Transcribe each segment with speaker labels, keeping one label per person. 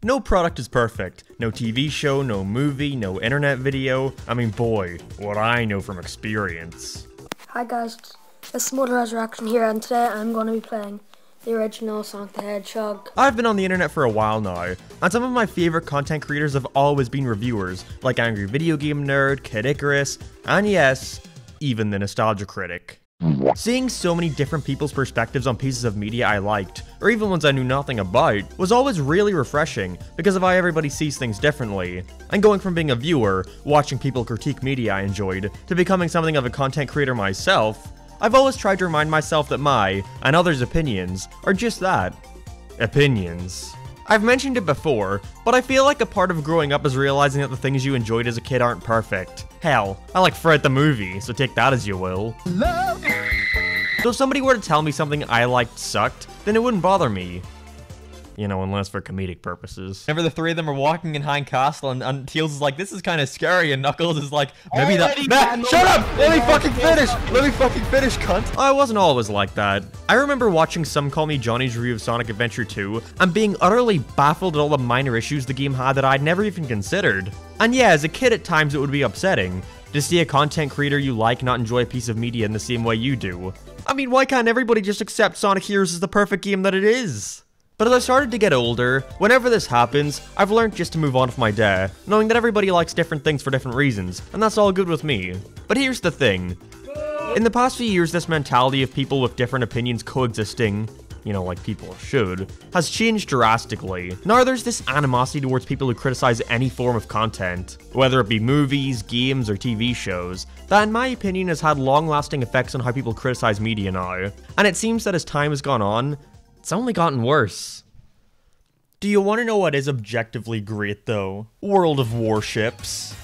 Speaker 1: No product is perfect. No TV show, no movie, no internet video. I mean, boy, what I know from experience.
Speaker 2: Hi guys, it's Smolder Resurrection here, and today I'm going to be playing the original Sonic the Hedgehog.
Speaker 1: I've been on the internet for a while now, and some of my favorite content creators have always been reviewers, like Angry Video Game Nerd, Kid Icarus, and yes, even the Nostalgia Critic. Seeing so many different people's perspectives on pieces of media I liked, or even ones I knew nothing about, was always really refreshing because of how everybody sees things differently. And going from being a viewer, watching people critique media I enjoyed, to becoming something of a content creator myself, I've always tried to remind myself that my, and others' opinions, are just that. Opinions. I've mentioned it before, but I feel like a part of growing up is realizing that the things you enjoyed as a kid aren't perfect. Hell, I like Fred the movie, so take that as you will. So if somebody were to tell me something I liked sucked, then it wouldn't bother me. You know, unless for comedic purposes. Whenever the three of them are walking in High Castle and Tails is like, this is kind of scary, and Knuckles is like, maybe that- shut up! Let me fucking finish! Let me fucking finish, cunt! I wasn't always like that. I remember watching Some Call Me Johnny's review of Sonic Adventure 2, and being utterly baffled at all the minor issues the game had that I'd never even considered. And yeah, as a kid at times it would be upsetting to see a content creator you like not enjoy a piece of media in the same way you do. I mean, why can't everybody just accept Sonic Heroes as the perfect game that it is? But as I started to get older, whenever this happens, I've learned just to move on with my day, knowing that everybody likes different things for different reasons, and that's all good with me. But here's the thing. In the past few years, this mentality of people with different opinions coexisting, you know, like people should, has changed drastically. Now there's this animosity towards people who criticize any form of content, whether it be movies, games, or TV shows, that in my opinion has had long-lasting effects on how people criticize media now. And it seems that as time has gone on, it's only gotten worse. Do you want to know what is objectively great though? World of Warships.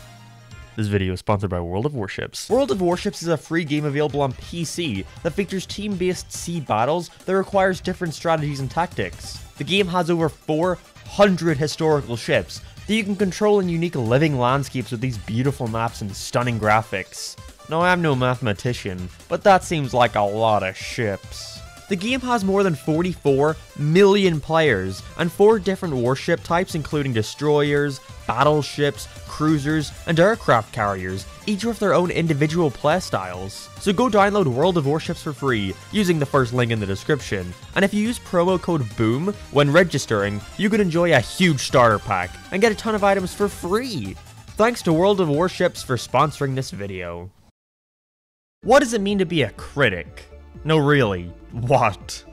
Speaker 1: This video is sponsored by World of Warships. World of Warships is a free game available on PC that features team-based sea battles that requires different strategies and tactics. The game has over 400 historical ships that you can control in unique living landscapes with these beautiful maps and stunning graphics. Now I'm no mathematician, but that seems like a lot of ships. The game has more than 44 million players, and 4 different warship types including destroyers, battleships, cruisers, and aircraft carriers, each with their own individual playstyles. So go download World of Warships for free, using the first link in the description, and if you use promo code BOOM when registering, you can enjoy a huge starter pack, and get a ton of items for free! Thanks to World of Warships for sponsoring this video. What does it mean to be a critic? No, really, what?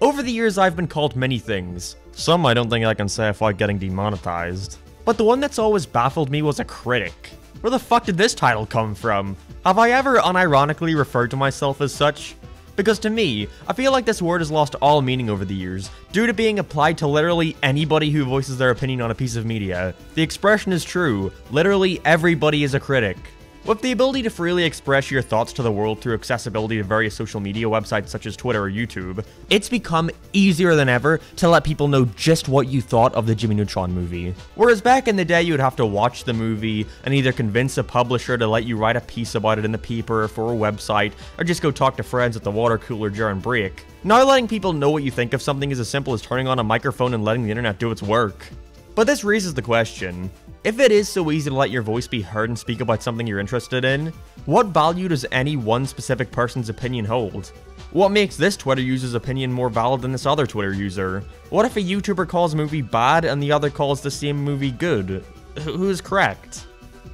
Speaker 1: Over the years, I've been called many things. Some I don't think I can say without getting demonetized. But the one that's always baffled me was a critic. Where the fuck did this title come from? Have I ever unironically referred to myself as such? Because to me, I feel like this word has lost all meaning over the years, due to being applied to literally anybody who voices their opinion on a piece of media. The expression is true, literally everybody is a critic. With the ability to freely express your thoughts to the world through accessibility to various social media websites such as Twitter or YouTube, it's become easier than ever to let people know just what you thought of the Jimmy Neutron movie. Whereas back in the day, you would have to watch the movie and either convince a publisher to let you write a piece about it in the paper or for a website, or just go talk to friends at the water cooler during break. Now letting people know what you think of something is as simple as turning on a microphone and letting the internet do its work. But this raises the question, if it is so easy to let your voice be heard and speak about something you're interested in, what value does any one specific person's opinion hold? What makes this Twitter user's opinion more valid than this other Twitter user? What if a YouTuber calls a movie bad and the other calls the same movie good? Who is correct?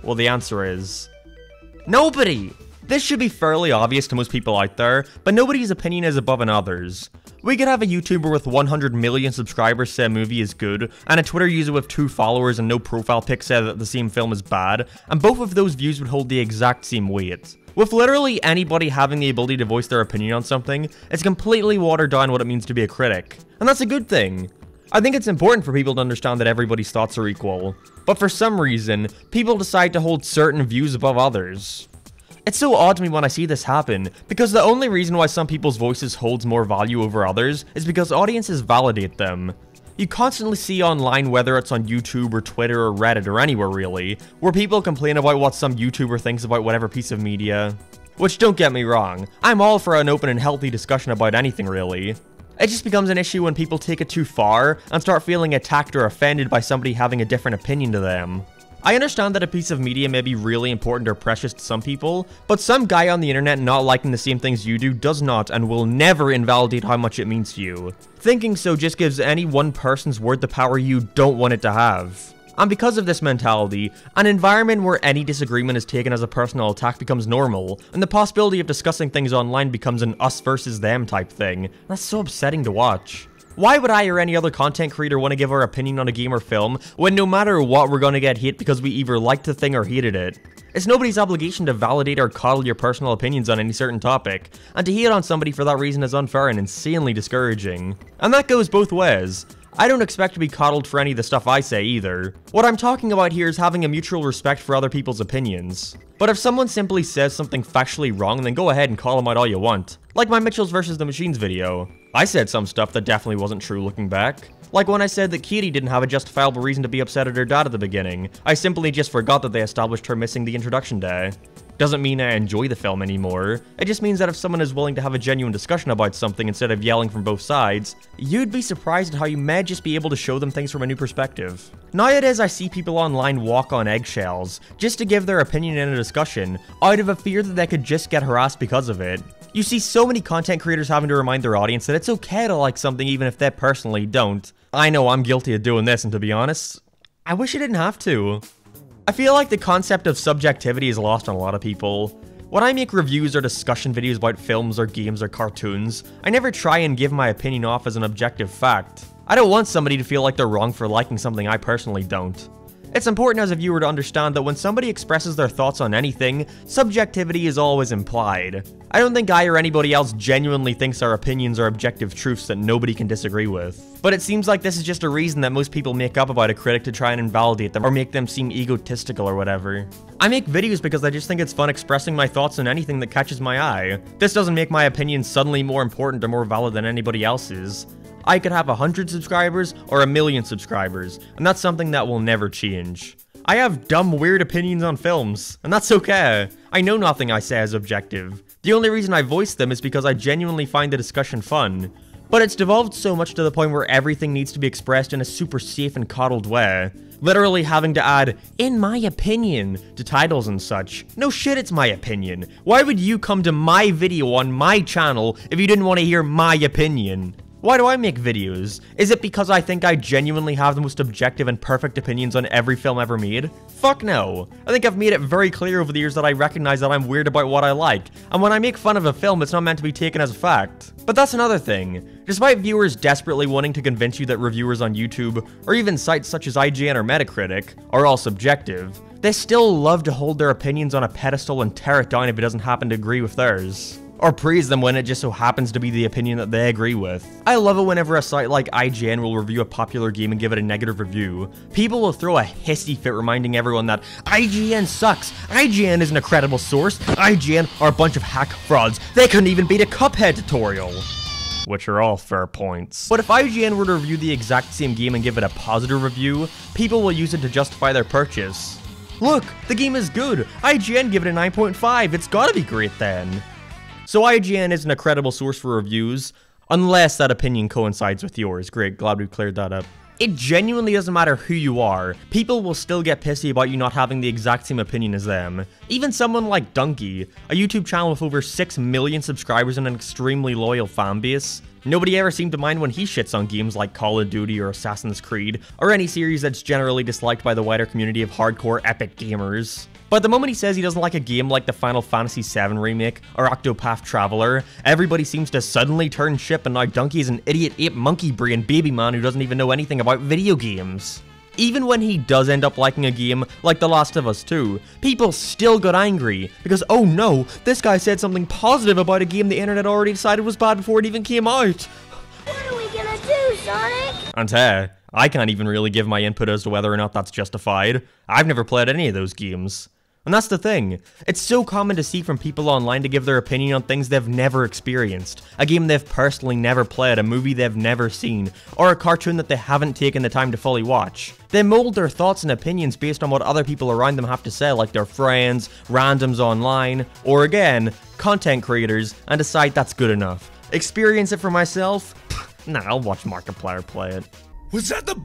Speaker 1: Well, the answer is nobody! This should be fairly obvious to most people out there, but nobody's opinion is above another's. We could have a YouTuber with 100 million subscribers say a movie is good, and a Twitter user with 2 followers and no profile pic say that the same film is bad, and both of those views would hold the exact same weight. With literally anybody having the ability to voice their opinion on something, it's completely watered down what it means to be a critic. And that's a good thing. I think it's important for people to understand that everybody's thoughts are equal, but for some reason, people decide to hold certain views above others. It's so odd to me when I see this happen, because the only reason why some people's voices holds more value over others is because audiences validate them. You constantly see online, whether it's on YouTube or Twitter or Reddit or anywhere really, where people complain about what some YouTuber thinks about whatever piece of media. Which, don't get me wrong, I'm all for an open and healthy discussion about anything really. It just becomes an issue when people take it too far and start feeling attacked or offended by somebody having a different opinion to them. I understand that a piece of media may be really important or precious to some people, but some guy on the internet not liking the same things you do does not and will never invalidate how much it means to you. Thinking so just gives any one person's word the power you don't want it to have. And because of this mentality, an environment where any disagreement is taken as a personal attack becomes normal, and the possibility of discussing things online becomes an us versus them type thing. That's so upsetting to watch. Why would I or any other content creator want to give our opinion on a game or film when no matter what we're gonna get hate because we either liked the thing or hated it? It's nobody's obligation to validate or coddle your personal opinions on any certain topic, and to hate on somebody for that reason is unfair and insanely discouraging. And that goes both ways. I don't expect to be coddled for any of the stuff I say either. What I'm talking about here is having a mutual respect for other people's opinions. But if someone simply says something factually wrong, then go ahead and call them out all you want. Like my Mitchells vs. the Machines video. I said some stuff that definitely wasn't true looking back. Like when I said that Katie didn't have a justifiable reason to be upset at her dad at the beginning. I simply just forgot that they established her missing the introduction day. Doesn't mean I enjoy the film anymore. It just means that if someone is willing to have a genuine discussion about something instead of yelling from both sides, you'd be surprised at how you may just be able to show them things from a new perspective. Nowadays, I see people online walk on eggshells just to give their opinion in a discussion out of a fear that they could just get harassed because of it. You see so many content creators having to remind their audience that it's okay to like something even if they personally don't. I know I'm guilty of doing this, and to be honest, I wish I didn't have to. I feel like the concept of subjectivity is lost on a lot of people. When I make reviews or discussion videos about films or games or cartoons, I never try and give my opinion off as an objective fact. I don't want somebody to feel like they're wrong for liking something I personally don't. It's important as a viewer to understand that when somebody expresses their thoughts on anything, subjectivity is always implied. I don't think I or anybody else genuinely thinks our opinions are objective truths that nobody can disagree with. But it seems like this is just a reason that most people make up about a critic to try and invalidate them or make them seem egotistical or whatever. I make videos because I just think it's fun expressing my thoughts on anything that catches my eye. This doesn't make my opinion suddenly more important or more valid than anybody else's. I could have 100 subscribers or 1,000,000 subscribers, and that's something that will never change. I have dumb, weird opinions on films, and that's okay. I know nothing I say is objective. The only reason I voice them is because I genuinely find the discussion fun. But it's devolved so much to the point where everything needs to be expressed in a super safe and coddled way. Literally having to add, "in my opinion," to titles and such. No shit, it's my opinion. Why would you come to my video on my channel if you didn't want to hear my opinion? Why do I make videos? Is it because I think I genuinely have the most objective and perfect opinions on every film ever made? Fuck no. I think I've made it very clear over the years that I recognize that I'm weird about what I like, and when I make fun of a film, it's not meant to be taken as a fact. But that's another thing. Despite viewers desperately wanting to convince you that reviewers on YouTube, or even sites such as IGN or Metacritic, are all subjective, they still love to hold their opinions on a pedestal and tear it down if it doesn't happen to agree with theirs. Or praise them when it just so happens to be the opinion that they agree with. I love it whenever a site like IGN will review a popular game and give it a negative review. People will throw a hissy fit reminding everyone that IGN sucks, IGN isn't a credible source, IGN are a bunch of hack frauds, they couldn't even beat a Cuphead tutorial. Which are all fair points. But if IGN were to review the exact same game and give it a positive review, people will use it to justify their purchase. Look, the game is good, IGN give it a 9.5, it's gotta be great then. So IGN isn't a credible source for reviews, unless that opinion coincides with yours. Great, glad we cleared that up. It genuinely doesn't matter who you are, people will still get pissy about you not having the exact same opinion as them. Even someone like Donkey, a YouTube channel with over 6 million subscribers and an extremely loyal fanbase. Nobody ever seemed to mind when he shits on games like Call of Duty or Assassin's Creed, or any series that's generally disliked by the wider community of hardcore epic gamers. But the moment he says he doesn't like a game like the Final Fantasy VII Remake or Octopath Traveler, everybody seems to suddenly turn ship and now Donkey is an idiot ape monkey brain baby man who doesn't even know anything about video games. Even when he does end up liking a game like The Last of Us 2, people still got angry because, oh no, this guy said something positive about a game the internet already decided was bad before it even came out.
Speaker 2: What are we gonna do, Sonic?
Speaker 1: And hey, I can't even really give my input as to whether or not that's justified. I've never played any of those games. And that's the thing, it's so common to see from people online to give their opinion on things they've never experienced, a game they've personally never played, a movie they've never seen, or a cartoon that they haven't taken the time to fully watch. They mold their thoughts and opinions based on what other people around them have to say, like their friends, randoms online, or again, content creators, and decide that's good enough. Experience it for myself? Nah, I'll watch Markiplier play it.
Speaker 3: Was that the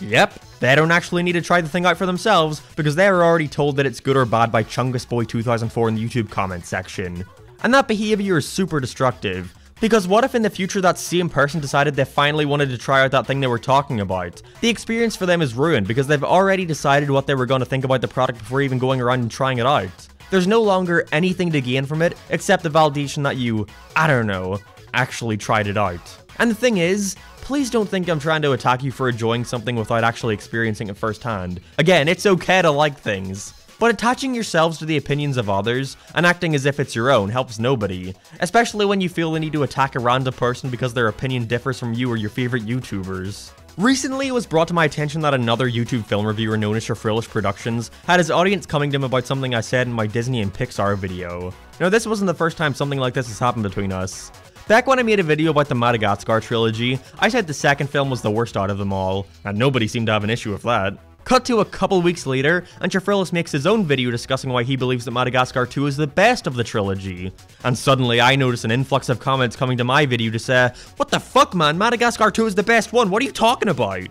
Speaker 1: Yep, they don't actually need to try the thing out for themselves, because they are already told that it's good or bad by ChungusBoy2004 in the YouTube comment section. And that behavior is super destructive, because what if in the future that same person decided they finally wanted to try out that thing they were talking about? The experience for them is ruined, because they've already decided what they were going to think about the product before even going around and trying it out. There's no longer anything to gain from it, except the validation that you, I don't know, actually tried it out. And the thing is, please don't think I'm trying to attack you for enjoying something without actually experiencing it firsthand. Again, it's okay to like things. But attaching yourselves to the opinions of others and acting as if it's your own helps nobody, especially when you feel the need to attack a random person because their opinion differs from you or your favorite YouTubers. Recently, it was brought to my attention that another YouTube film reviewer known as Shafrillish Productions had his audience coming to him about something I said in my Disney and Pixar video. Now, this wasn't the first time something like this has happened between us. Back when I made a video about the Madagascar trilogy, I said the second film was the worst out of them all, and nobody seemed to have an issue with that. Cut to a couple weeks later, and Shafrillish makes his own video discussing why he believes that Madagascar 2 is the best of the trilogy. And suddenly I notice an influx of comments coming to my video to say, "What the fuck, man, Madagascar 2 is the best one, what are you talking about?"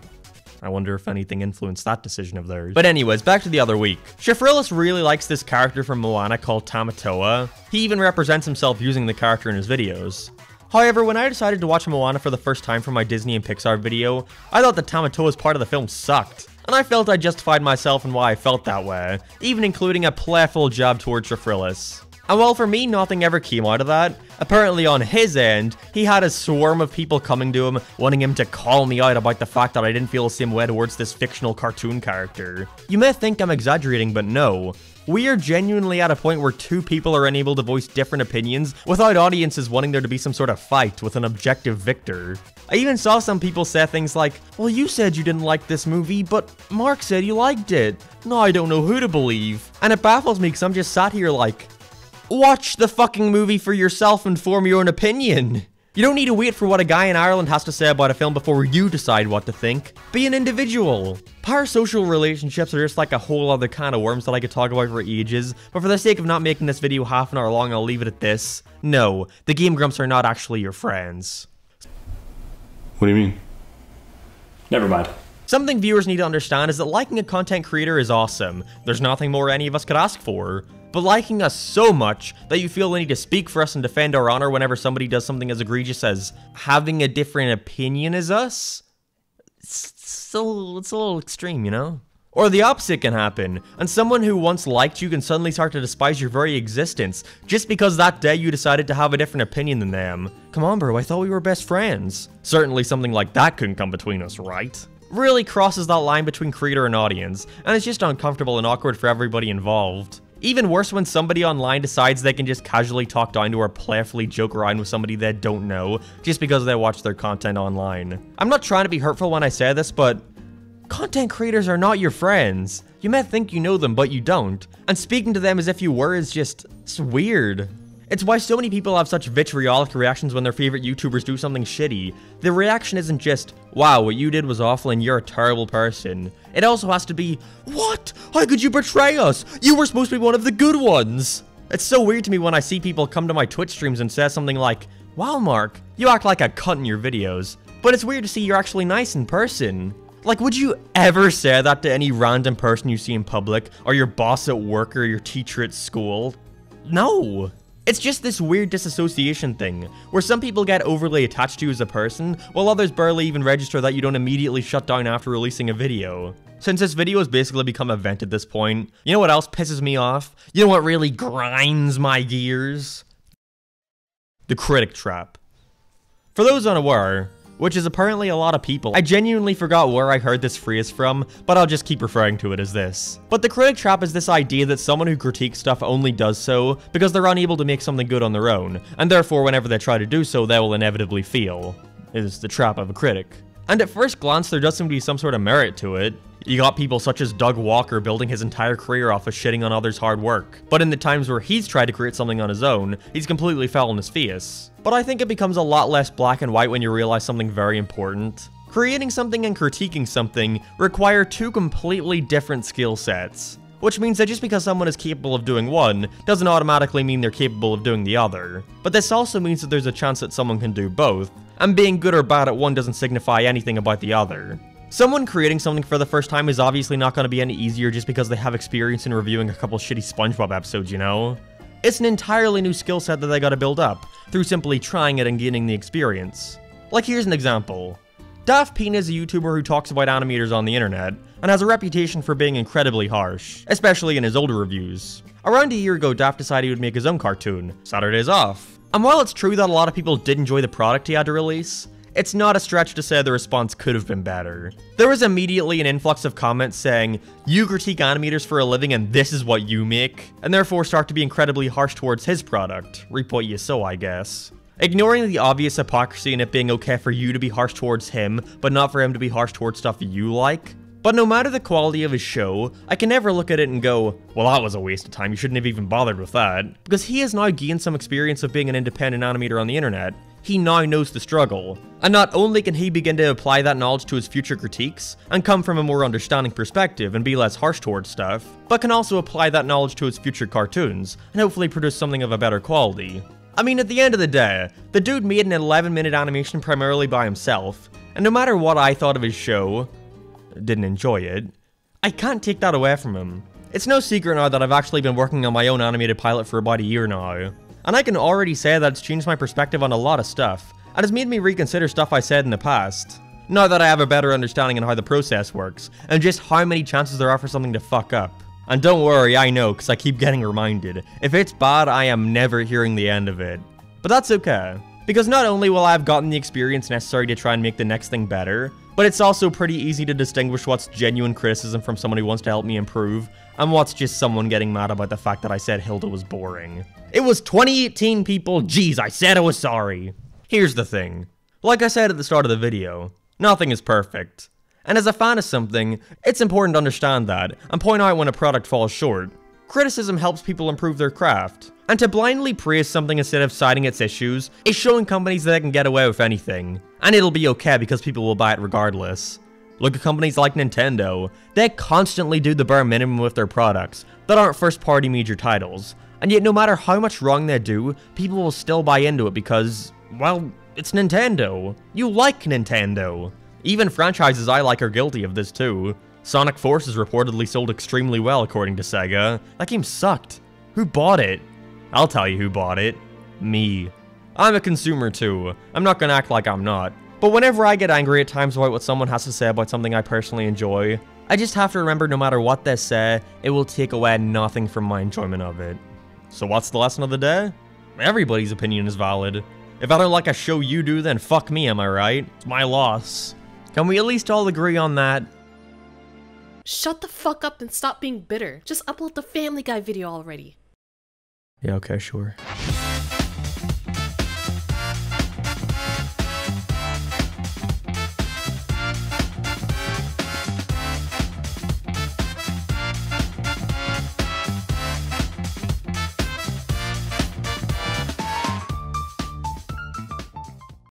Speaker 1: I wonder if anything influenced that decision of theirs. But anyways, back to the other week. Shafrillish really likes this character from Moana called Tamatoa. He even represents himself using the character in his videos. However, when I decided to watch Moana for the first time for my Disney and Pixar video, I thought that Tamatoa's part of the film sucked. And I felt I justified myself in why I felt that way, even including a playful jab towards Shafrillish. And while for me nothing ever came out of that, apparently on his end, he had a swarm of people coming to him, wanting him to call me out about the fact that I didn't feel the same way towards this fictional cartoon character. You may think I'm exaggerating, but no. We are genuinely at a point where two people are unable to voice different opinions without audiences wanting there to be some sort of fight with an objective victor. I even saw some people say things like, "Well, you said you didn't like this movie, but Mark said you liked it. Now I don't know who to believe." And it baffles me because I'm just sat here like, watch the fucking movie for yourself and form your own opinion. You don't need to wait for what a guy in Ireland has to say about a film before you decide what to think. Be an individual. Parasocial relationships are just like a whole other can of worms that I could talk about for ages, but for the sake of not making this video half an hour long, I'll leave it at this. No, the Game Grumps are not actually your friends.
Speaker 3: What do you mean? Never mind.
Speaker 1: Something viewers need to understand is that liking a content creator is awesome. There's nothing more any of us could ask for. But liking us so much that you feel the need to speak for us and defend our honor whenever somebody does something as egregious as having a different opinion as us? It's a little extreme, you know? Or the opposite can happen, and someone who once liked you can suddenly start to despise your very existence, just because that day you decided to have a different opinion than them. Come on, bro, I thought we were best friends. Certainly something like that couldn't come between us, right? Really crosses that line between creator and audience, and it's just uncomfortable and awkward for everybody involved. Even worse when somebody online decides they can just casually talk down to or playfully joke around with somebody they don't know, just because they watch their content online. I'm not trying to be hurtful when I say this, but content creators are not your friends. You may think you know them, but you don't. And speaking to them as if you were is just, it's weird. It's why so many people have such vitriolic reactions when their favorite YouTubers do something shitty. The reaction isn't just, wow, what you did was awful and you're a terrible person. It also has to be, what? How could you betray us? You were supposed to be one of the good ones. It's so weird to me when I see people come to my Twitch streams and say something like, wow, Mark, you act like a cunt in your videos. But it's weird to see you're actually nice in person. Like, would you ever say that to any random person you see in public, or your boss at work, or your teacher at school? No. It's just this weird disassociation thing, where some people get overly attached to you as a person, while others barely even register that you don't immediately shut down after releasing a video. Since this video has basically become a vent at this point, you know what else pisses me off? You know what really grinds my gears? The Critic Trap. For those unaware, which is apparently a lot of people, I genuinely forgot where I heard this phrase from, but I'll just keep referring to it as this. But the Critic Trap is this idea that someone who critiques stuff only does so because they're unable to make something good on their own, and therefore whenever they try to do so, they will inevitably fail. It is the trap of a critic. And at first glance, there does seem to be some sort of merit to it. You got people such as Doug Walker building his entire career off of shitting on others' hard work. But in the times where he's tried to create something on his own, he's completely fell on his face. But I think it becomes a lot less black and white when you realize something very important. Creating something and critiquing something require two completely different skill sets. which means that just because someone is capable of doing one, doesn't automatically mean they're capable of doing the other. But this also means that there's a chance that someone can do both, and being good or bad at one doesn't signify anything about the other. Someone creating something for the first time is obviously not going to be any easier just because they have experience in reviewing a couple shitty SpongeBob episodes, you know? It's an entirely new skill set that they gotta build up, through simply trying it and gaining the experience. Like, here's an example. Daft Pina is a YouTuber who talks about animators on the internet, and has a reputation for being incredibly harsh, especially in his older reviews. Around a year ago, Daft decided he would make his own cartoon, Saturdays Off. And while it's true that a lot of people did enjoy the product he had to release, it's not a stretch to say the response could have been better. There was immediately an influx of comments saying, "You critique animators for a living and this is what you make," and therefore start to be incredibly harsh towards his product. Reap what you sow, I guess. Ignoring the obvious hypocrisy in it being okay for you to be harsh towards him, but not for him to be harsh towards stuff you like. But no matter the quality of his show, I can never look at it and go, well, that was a waste of time, you shouldn't have even bothered with that. Because he has now gained some experience of being an independent animator on the internet. He now knows the struggle. And not only can he begin to apply that knowledge to his future critiques, and come from a more understanding perspective and be less harsh towards stuff, but can also apply that knowledge to his future cartoons, and hopefully produce something of a better quality. I mean, at the end of the day, the dude made an 11-minute animation primarily by himself, and no matter what I thought of his show, didn't enjoy it, I can't take that away from him. It's no secret now that I've actually been working on my own animated pilot for about a year now, and I can already say that it's changed my perspective on a lot of stuff, and has made me reconsider stuff I said in the past. Now that I have a better understanding on how the process works, and just how many chances there are for something to fuck up. And don't worry, I know, because I keep getting reminded. If it's bad, I am never hearing the end of it. But that's okay, because not only will I have gotten the experience necessary to try and make the next thing better, but it's also pretty easy to distinguish what's genuine criticism from someone who wants to help me improve, and what's just someone getting mad about the fact that I said Hilda was boring. It was 2018, people, jeez, I said I was sorry. Here's the thing. Like I said at the start of the video, nothing is perfect. And as a fan of something, it's important to understand that, and point out when a product falls short. Criticism helps people improve their craft. And to blindly praise something instead of citing its issues is showing companies that they can get away with anything. And it'll be okay because people will buy it regardless. Look at companies like Nintendo. They constantly do the bare minimum with their products that aren't first-party major titles. And yet no matter how much wrong they do, people will still buy into it because, well, it's Nintendo. You like Nintendo. Even franchises I like are guilty of this too. Sonic Forces reportedly sold extremely well according to Sega. That game sucked. Who bought it? I'll tell you who bought it. Me. I'm a consumer too. I'm not gonna act like I'm not. But whenever I get angry at times about what someone has to say about something I personally enjoy, I just have to remember no matter what they say, it will take away nothing from my enjoyment of it. So what's the lesson of the day? Everybody's opinion is valid. If I don't like a show you do, then fuck me, am I right? It's my loss. Can we at least all agree on that?
Speaker 4: Shut the fuck up and stop being bitter. Just upload the Family Guy video already.
Speaker 1: Yeah, okay, sure.